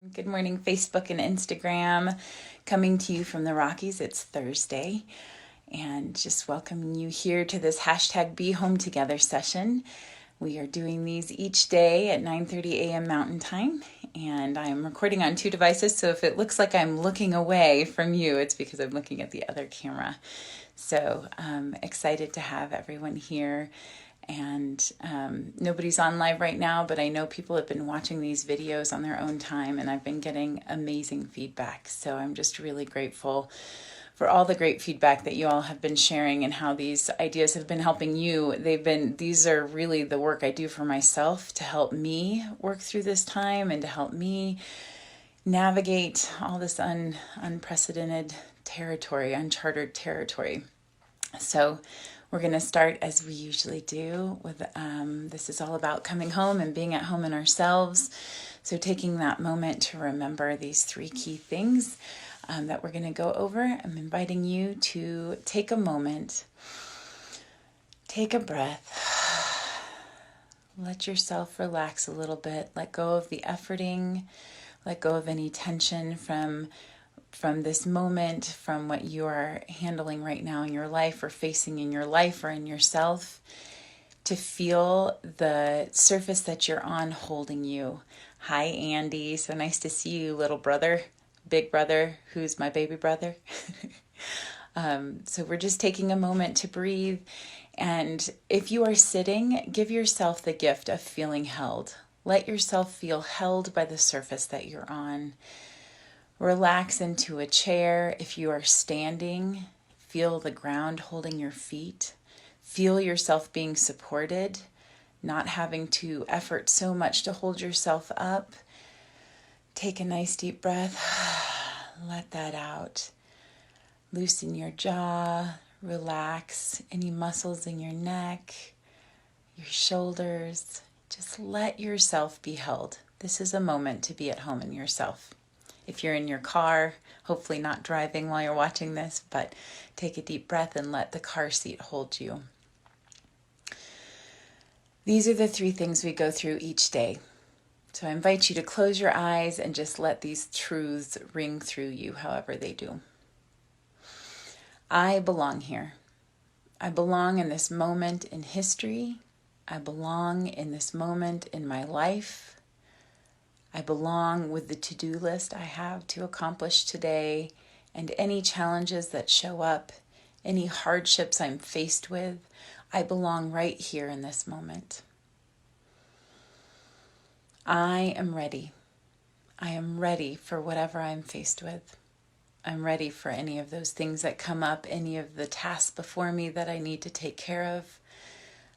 Good morning, Facebook and Instagram. Coming to you from the Rockies. It's Thursday, and just welcoming you here to this hashtag Be Home Together session. We are doing these each day at 9:30 a.m. Mountain Time, and I'm recording on two devices, so if it looks like I'm looking away from you, it's because I'm looking at the other camera. So I'm excited to have everyone here. And nobody's on live right now, but I know people have been watching these videos on their own time, and I've been getting amazing feedback. So I'm just really grateful for all the great feedback that you all have been sharing and how these ideas have been helping you. These are really the work I do for myself to help me work through this time and to help me navigate all this unprecedented territory, uncharted territory. So we're going to start as we usually do with this is all about coming home and being at home in ourselves. So taking that moment to remember these three key things that we're going to go over. I'm inviting you to take a moment, take a breath, let yourself relax a little bit, let go of the efforting, let go of any tension from this moment, from what you are handling right now in your life or facing in your life or in yourself, to feel the surface that you're on holding you. Hi, Andy. So nice to see you, little brother, big brother, who's my baby brother. So we're just taking a moment to breathe. And if you are sitting, give yourself the gift of feeling held. Let yourself feel held by the surface that you're on. Relax into a chair. If you are standing, feel the ground holding your feet. Feel yourself being supported, not having to effort so much to hold yourself up. Take a nice deep breath. Let that out. Loosen your jaw. Relax any muscles in your neck, your shoulders. Just let yourself be held. This is a moment to be at home in yourself. If you're in your car, hopefully not driving while you're watching this, but take a deep breath and let the car seat hold you. These are the three things we go through each day. So I invite you to close your eyes and just let these truths ring through you however they do. I belong here. I belong in this moment in history. I belong in this moment in my life. I belong with the to-do list I have to accomplish today and any challenges that show up, any hardships I'm faced with. I belong right here in this moment. I am ready. I am ready for whatever I'm faced with. I'm ready for any of those things that come up, any of the tasks before me that I need to take care of.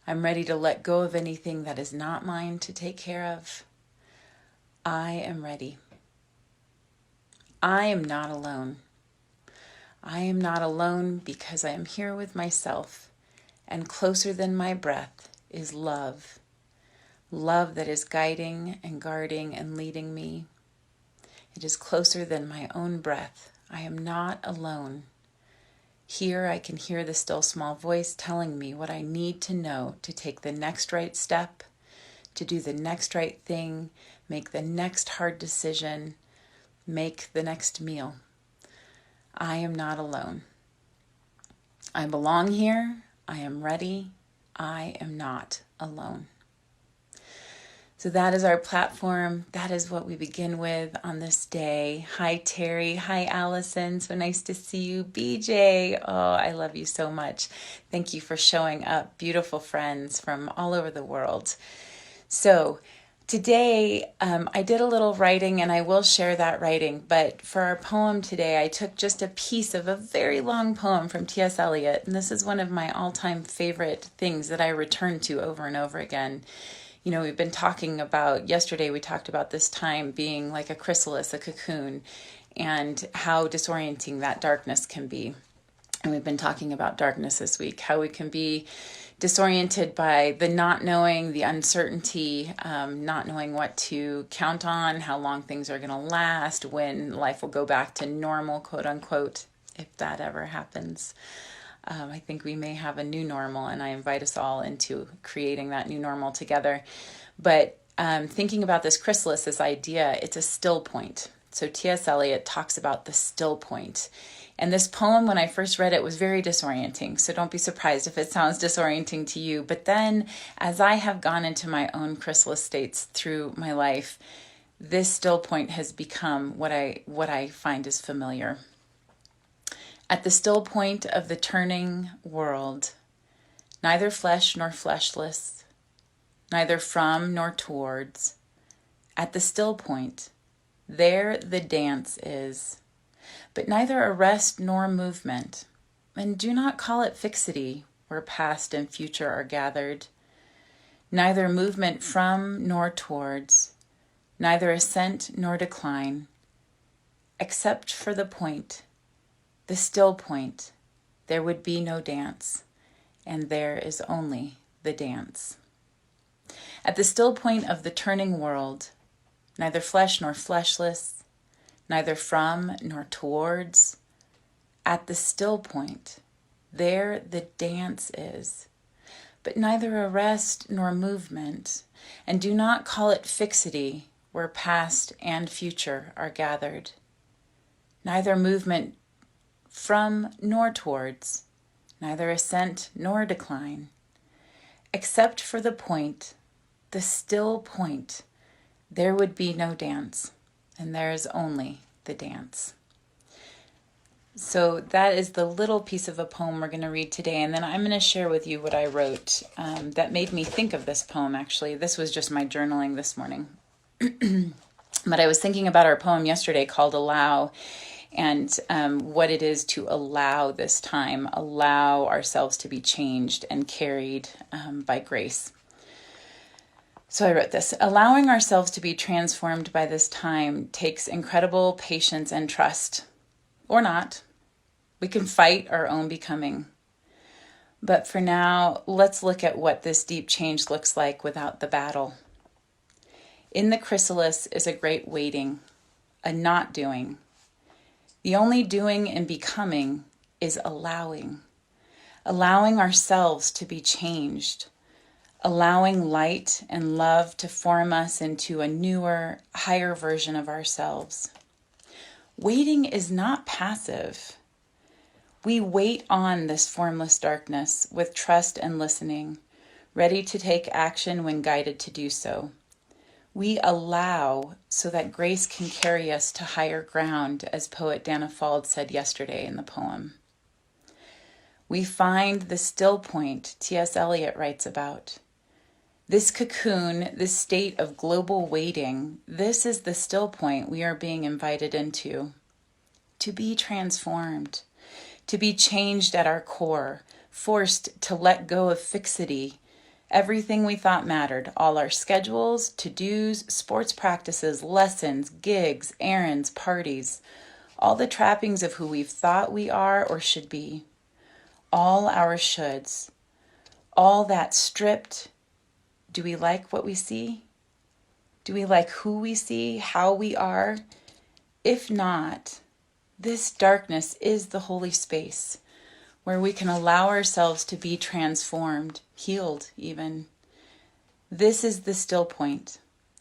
I'm ready to let go of anything that is not mine to take care of. I am ready. I am not alone. I am not alone because I am here with myself, and closer than my breath is love. Love that is guiding and guarding and leading me. It is closer than my own breath. I am not alone. Here I can hear the still small voice telling me what I need to know to take the next right step, to do the next right thing, make the next hard decision, make the next meal. I am not alone. I belong here. I am ready. I am not alone. So that is our platform. That is what we begin with on this day. Hi, Terry. Hi, Allison. So nice to see you. BJ. Oh, I love you so much. Thank you for showing up. Beautiful friends from all over the world. So today I did a little writing, and I will share that writing. But for our poem today, I took just a piece of a very long poem from TS Eliot. And this is one of my all-time favorite things that I return to over and over again. You know, we've been talking about, yesterday we talked about this time being like a chrysalis, a cocoon, and how disorienting that darkness can be. And we've been talking about darkness this week, how we can be disoriented by the not knowing, the uncertainty, not knowing what to count on, how long things are going to last, when life will go back to normal, quote unquote, if that ever happens. I think we may have a new normal, and I invite us all into creating that new normal together. But thinking about this chrysalis, this idea, it's a still point. So TS Eliot talks about the still point. And this poem, when I first read it, was very disorienting. So don't be surprised if it sounds disorienting to you. But then as I have gone into my own chrysalis states through my life, this still point has become what I find is familiar. At the still point of the turning world, neither flesh nor fleshless, neither from nor towards, at the still point, there the dance is, but neither arrest nor movement, and do not call it fixity, where past and future are gathered, neither movement from nor towards, neither ascent nor decline, except for the point, the still point, there would be no dance, and there is only the dance. At the still point of the turning world, neither flesh nor fleshless, neither from nor towards, at the still point, there the dance is, but neither arrest nor movement, and do not call it fixity, where past and future are gathered, neither movement from nor towards, neither ascent nor decline, except for the point, the still point, there would be no dance, and there is only the dance. So that is the little piece of a poem we're going to read today, and then I'm going to share with you what I wrote that made me think of this poem, actually. This was just my journaling this morning. But I was thinking about our poem yesterday called Allow, and what it is to allow this time, allow ourselves to be changed and carried by grace. So I wrote this: allowing ourselves to be transformed by this time takes incredible patience and trust. Or not. We can fight our own becoming. But for now, let's look at what this deep change looks like without the battle. In the chrysalis is a great waiting, a not doing. The only doing and becoming is allowing ourselves to be changed, allowing light and love to form us into a newer, higher version of ourselves. Waiting is not passive. We wait on this formless darkness with trust and listening, ready to take action when guided to do so. We allow so that grace can carry us to higher ground, as poet Dana Fald said yesterday in the poem. We find the still point T.S. Eliot writes about. This cocoon, this state of global waiting, this is the still point we are being invited into. To be transformed, to be changed at our core, forced to let go of fixity, everything we thought mattered, all our schedules, to-dos, sports practices, lessons, gigs, errands, parties, all the trappings of who we've thought we are or should be, all our shoulds, all that stripped. Do we like what we see? Do we like who we see, how we are? If not, this darkness is the holy space where we can allow ourselves to be transformed, healed even. This is the still point,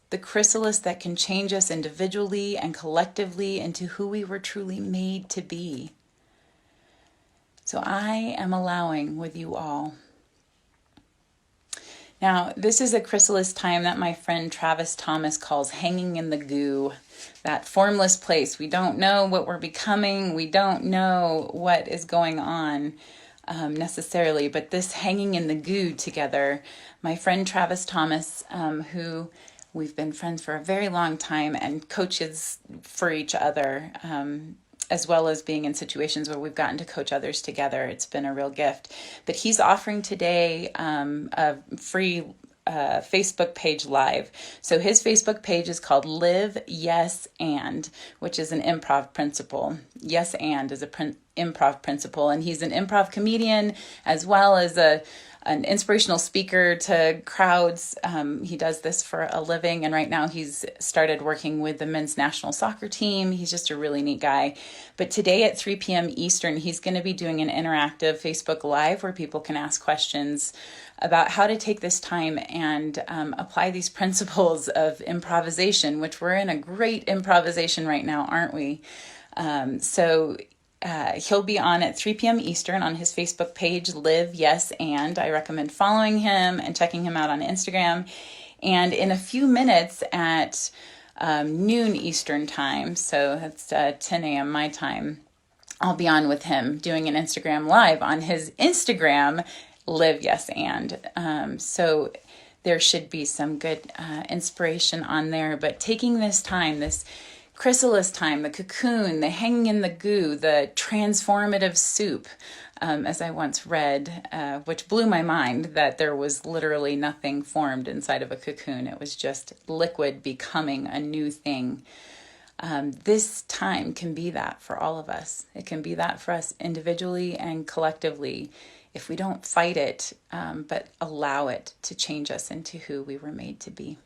the chrysalis that can change us individually and collectively into who we were truly made to be. So I am allowing with you all. Now, this is a chrysalis time that my friend Travis Thomas calls hanging in the goo, that formless place. We don't know what we're becoming. We don't know what is going on necessarily, but this hanging in the goo together, my friend Travis Thomas, who we've been friends for a very long time and coaches for each other, as well as being in situations where we've gotten to coach others together. It's been a real gift. But he's offering today a free Facebook page live. So his Facebook page is called Live Yes And, which is an improv principle. Yes and is an improv principle. And he's an improv comedian as well as an inspirational speaker to crowds. He does this for a living, and right now he's started working with the men's national soccer team. He's just a really neat guy. But today at 3 p.m. Eastern, he's going to be doing an interactive Facebook Live where people can ask questions about how to take this time and apply these principles of improvisation, which we're in a great improvisation right now, aren't we? He'll be on at 3 p.m. Eastern on his Facebook page, Live, Yes, and. I recommend following him and checking him out on Instagram. And in a few minutes at noon Eastern time, so that's 10 a.m. my time, I'll be on with him doing an Instagram Live on his Instagram, Live, Yes, and. So there should be some good inspiration on there. But taking this time, this chrysalis time, the cocoon, the hanging in the goo, the transformative soup, as I once read, which blew my mind that there was literally nothing formed inside of a cocoon. It was just liquid becoming a new thing. This time can be that for all of us. It can be that for us individually and collectively if we don't fight it, but allow it to change us into who we were made to be.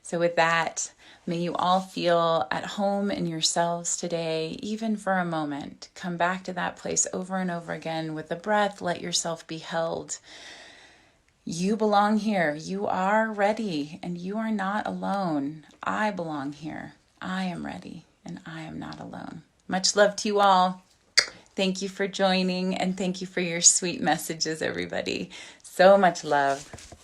So with that, may you all feel at home in yourselves today, even for a moment. Come back to that place over and over again with the breath. Let yourself be held. You belong here. You are ready, and you are not alone. I belong here. I am ready, and I am not alone. Much love to you all. Thank you for joining, and thank you for your sweet messages, everybody. So much love.